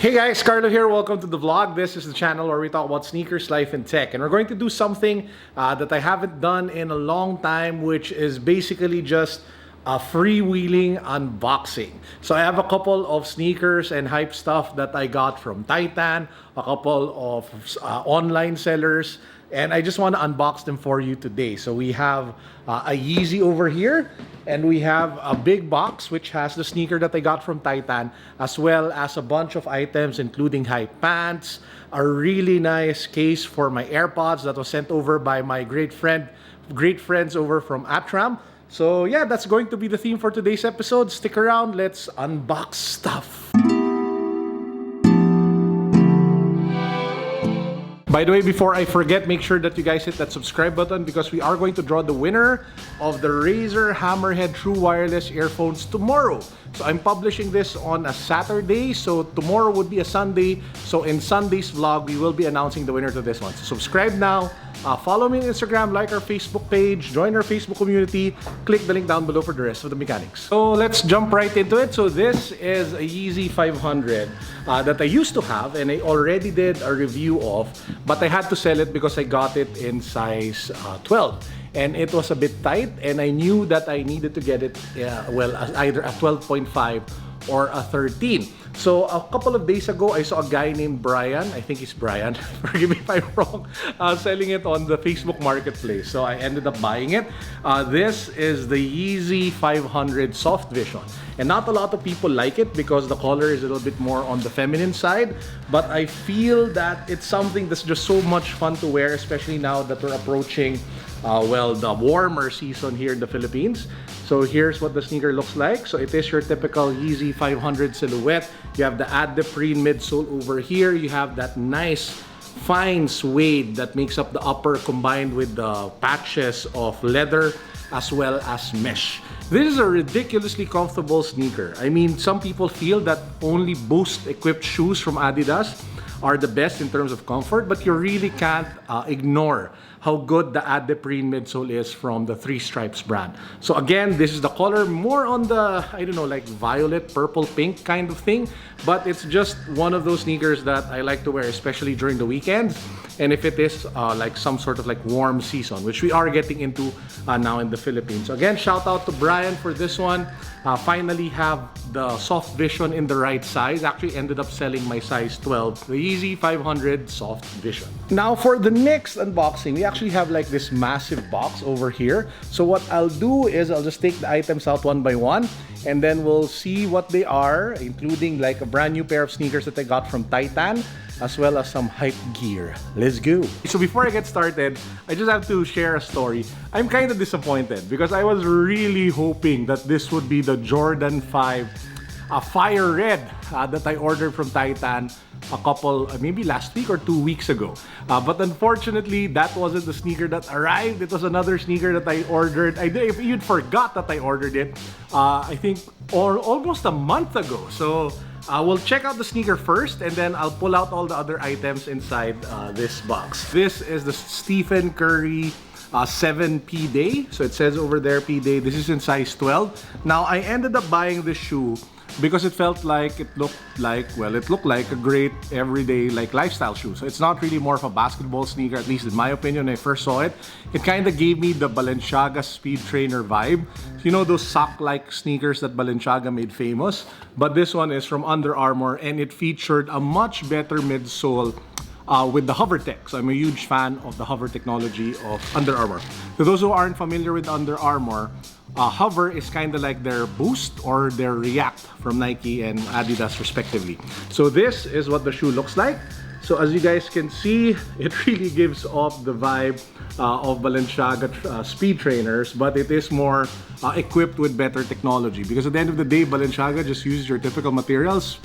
Hey guys, Carlo here. Welcome to the vlog. This is the channel where we talk about sneakers, life, and tech. And we're going to do something that I haven't done in a long time, which is basically just a freewheeling unboxing. So I have a couple of sneakers and hype stuff that I got from Titan, a couple of online sellers, and I just want to unbox them for you today. So we have a Yeezy over here, and we have a big box which has the sneaker that I got from Titan, as well as a bunch of items including hype pants, a really nice case for my AirPods that was sent over by my great friends over from Atram. So yeah, that's going to be the theme for today's episode. Stick around, let's unbox stuff. By the way, before I forget, make sure that you guys hit that subscribe button because we are going to draw the winner of the Razer Hammerhead True Wireless earphones tomorrow. So I'm publishing this on a Saturday, so tomorrow would be a Sunday. So in Sunday's vlog, we will be announcing the winner to this one. So subscribe now, follow me on Instagram, like our Facebook page, join our Facebook community, click the link down below for the rest of the mechanics. So let's jump right into it. So this is a Yeezy 500 that I used to have and I already did a review of, but I had to sell it because I got it in size 12. And it was a bit tight, and I knew that I needed to get it, either a 12.5 or a 13. So a couple of days ago, I saw a guy named Brian, I think he's Brian, forgive me if I'm wrong, selling it on the Facebook Marketplace. So I ended up buying it. This is the Yeezy 500 Soft Vision. And not a lot of people like it because the color is a little bit more on the feminine side. But I feel that it's something that's just so much fun to wear, especially now that we're approaching the warmer season here in the Philippines. So here's what the sneaker looks like. So it is your typical Yeezy 500 silhouette. You have the adneprene midsole over here. You have that nice fine suede that makes up the upper combined with the patches of leather as well as mesh. This is a ridiculously comfortable sneaker. I mean, some people feel that only Boost equipped shoes from Adidas are the best in terms of comfort, but you really can't ignore how good the adneprene midsole is from the Three Stripes brand. So again, this is the color more on the, I don't know, like violet, purple, pink kind of thing, but it's just one of those sneakers that I like to wear, especially during the weekends. And if it is like some sort of like warm season, which we are getting into now in the Philippines. So again, shout out to Brian for this one. Finally have the Soft Vision in the right size. Actually ended up selling my size 12, the Yeezy 500 Soft Vision. Now for the next unboxing, we actually have like this massive box over here. So what I'll do is I'll just take the items out one by one, and then we'll see what they are, including like a brand new pair of sneakers that I got from Titan, as well as some hype gear. Let's go. So before I get started, I just have to share a story. I'm kind of disappointed because I was really hoping that this would be the Jordan 5 Fire Red that I ordered from Titan a couple, maybe last week or 2 weeks ago. But unfortunately, that wasn't the sneaker that arrived. It was another sneaker that I ordered. If you'd forgot that I ordered it, I think almost a month ago. So we'll check out the sneaker first, and then I'll pull out all the other items inside this box. This is the Stephen Curry 7 P-Day. So it says over there P-Day. This is in size 12. Now, I ended up buying this shoe because it felt like it looked like a great everyday like lifestyle shoe. So it's not really more of a basketball sneaker, at least in my opinion. When I first saw it, it kind of gave me the Balenciaga Speed Trainer vibe. You know those sock-like sneakers that Balenciaga made famous? But this one is from Under Armour, and it featured a much better midsole with the hover tech. So I'm a huge fan of the hover technology of Under Armour. For those who aren't familiar with Under Armour, hover is kind of like their Boost or their React from Nike and Adidas respectively. So this is what the shoe looks like. So as you guys can see, it really gives off the vibe of Balenciaga speed trainers, but it is more equipped with better technology, because at the end of the day, Balenciaga just uses your typical materials,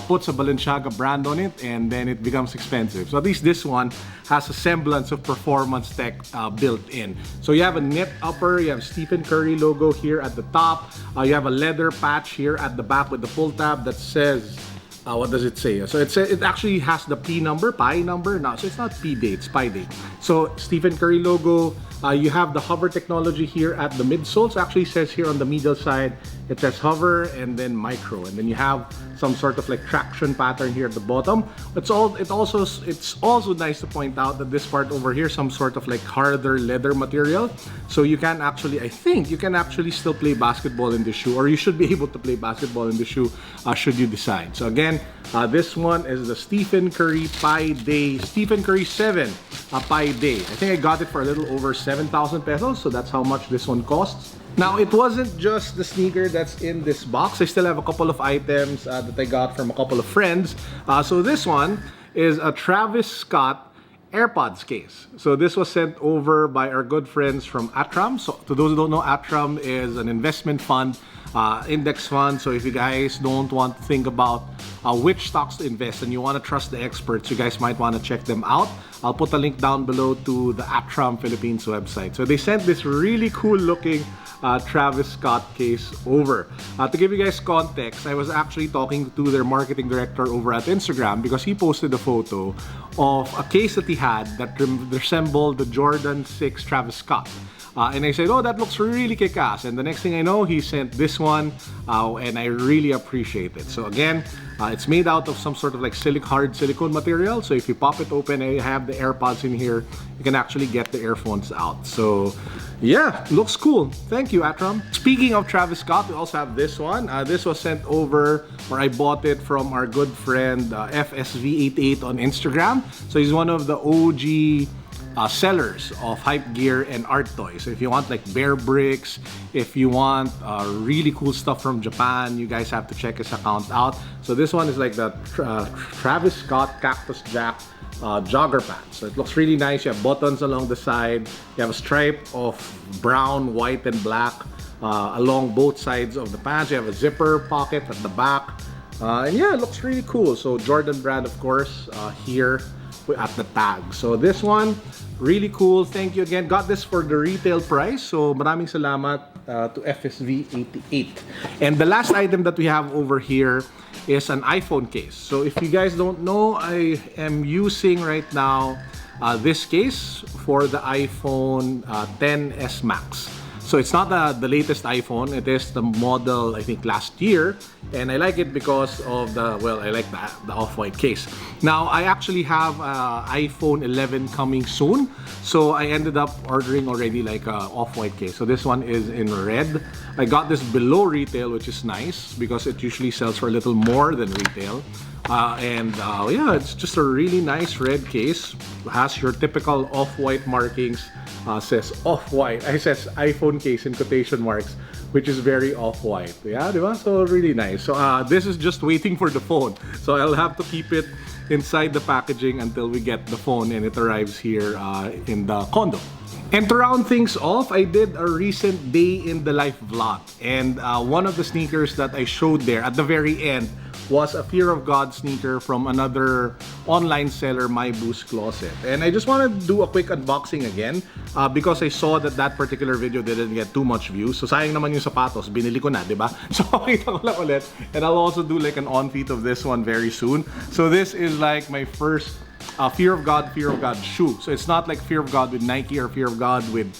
puts a Balenciaga brand on it, and then it becomes expensive. So at least this one has a semblance of performance tech built in. So you have a knit upper, you have Stephen Curry logo here at the top, you have a leather patch here at the back with the pull tab that says, what does it say? So it actually has the P number, Pi number. No, so it's not P-Day, it's Pi Day. So Stephen Curry logo, You have the hover technology here at the midsole. So actually says here on the middle side, it says hover and then micro. And then you have some sort of like traction pattern here at the bottom. It's also nice to point out that this part over here, some sort of like harder leather material. So you can actually, I think you can actually still play basketball in this shoe, or you should be able to play basketball in the shoe should you decide. So again, this one is the Stephen Curry Pi Day, Stephen Curry 7 Pi Day. I think I got it for a little over 7,000 pesos, so that's how much this one costs. Now, it wasn't just the sneaker that's in this box. I still have a couple of items that I got from a couple of friends. So this one is a Travis Scott AirPods case. So this was sent over by our good friends from Atram. So to those who don't know, Atram is an investment fund, index fund. So if you guys don't want to think about which stocks to invest and you want to trust the experts, you guys might want to check them out. I'll put a link down below to the Atram Philippines website. So they sent this really cool looking Travis Scott case over. To give you guys context, I was actually talking to their marketing director over at Instagram because he posted a photo of a case that he had that resembled the Jordan 6 Travis Scott. And I said, oh, that looks really kick-ass. And the next thing I know, he sent this one, and I really appreciate it. So again, it's made out of some sort of like hard silicone material. So if you pop it open and you have the AirPods in here, you can actually get the earphones out. So yeah, looks cool. Thank you, Atram. Speaking of Travis Scott, we also have this one. This was sent over, or I bought it from our good friend FSV88 on Instagram. So he's one of the OG sellers of hype gear and art toys. So if you want like bear bricks, if you want really cool stuff from Japan, you guys have to check his account out. So this one is like the Travis Scott Cactus Jack jogger pants. So it looks really nice. You have buttons along the side. You have a stripe of brown, white, and black along both sides of the pants. You have a zipper pocket at the back. And yeah, it looks really cool. So Jordan brand, of course, here at the tag. So this one, really cool. Thank you again. Got this for the retail price. So maraming salamat to FSV88. And the last item that we have over here is an iPhone case. So if you guys don't know, I am using right now this case for the iPhone XS Max. So it's not the latest iPhone, it is the model I think last year, and I like it because of the, well, I like the off-white case. Now I actually have iPhone 11 coming soon, so I ended up ordering already like a off-white case. So this one is in red. I got this below retail, which is nice because it usually sells for a little more than retail. Yeah, it's just a really nice red case. It has your typical off-white markings. Says off-white. I says iPhone case in quotation marks, which is very off-white. Yeah, diba? So really nice. So this is just waiting for the phone. So I'll have to keep it inside the packaging until we get the phone and it arrives here in the condo. And to round things off, I did a recent day in the life vlog. And one of the sneakers that I showed there at the very end was a Fear of God sneaker from another online seller, My Boost Closet. And I just wanted to do a quick unboxing again because I saw that that particular video didn't get too much views. So sayang naman yung sapatos, binili ko na, diba? So pakita ko lang ulit. And I'll also do like an on-feet of this one very soon. So this is like my first Fear of God shoe. So it's not like Fear of God with Nike or Fear of God with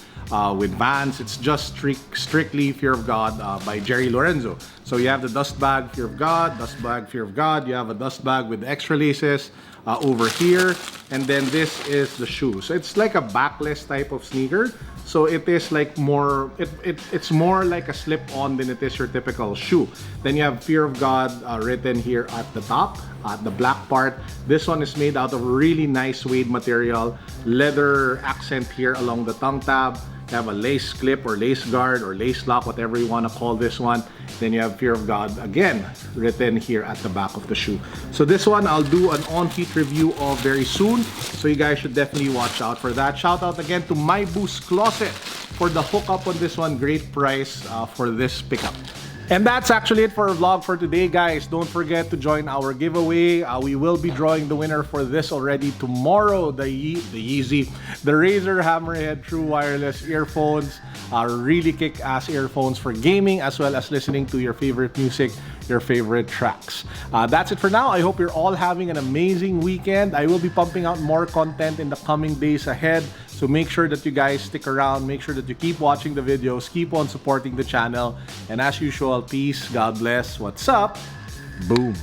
Vans. It's just strictly Fear of God by Jerry Lorenzo. So you have the dust bag, Fear of God, dust bag, Fear of God. You have a dust bag with the extra laces over here. And then this is the shoe. So it's like a backless type of sneaker. So it is like more, it's more like a slip-on than it is your typical shoe. Then you have Fear of God written here at the top, at the black part. This one is made out of really nice suede material, leather accent here along the tongue tab. You have a lace clip or lace guard or lace lock, whatever you want to call this one. Then you have Fear of God again written here at the back of the shoe. So this one I'll do an on-feet review of very soon. So you guys should definitely watch out for that. Shout out again to My Boost Closet for the hookup on this one. Great price for this pickup. And that's actually it for our vlog for today, guys. Don't forget to join our giveaway. We will be drawing the winner for this already tomorrow. The Yeezy, the Razer Hammerhead True Wireless earphones. Really kick-ass earphones for gaming as well as listening to your favorite music your favorite tracks. That's it for now. I hope you're all having an amazing weekend. I will be pumping out more content in the coming days ahead. So make sure that you guys stick around. Make sure that you keep watching the videos. Keep on supporting the channel. And as usual, peace, God bless. What's up? Boom.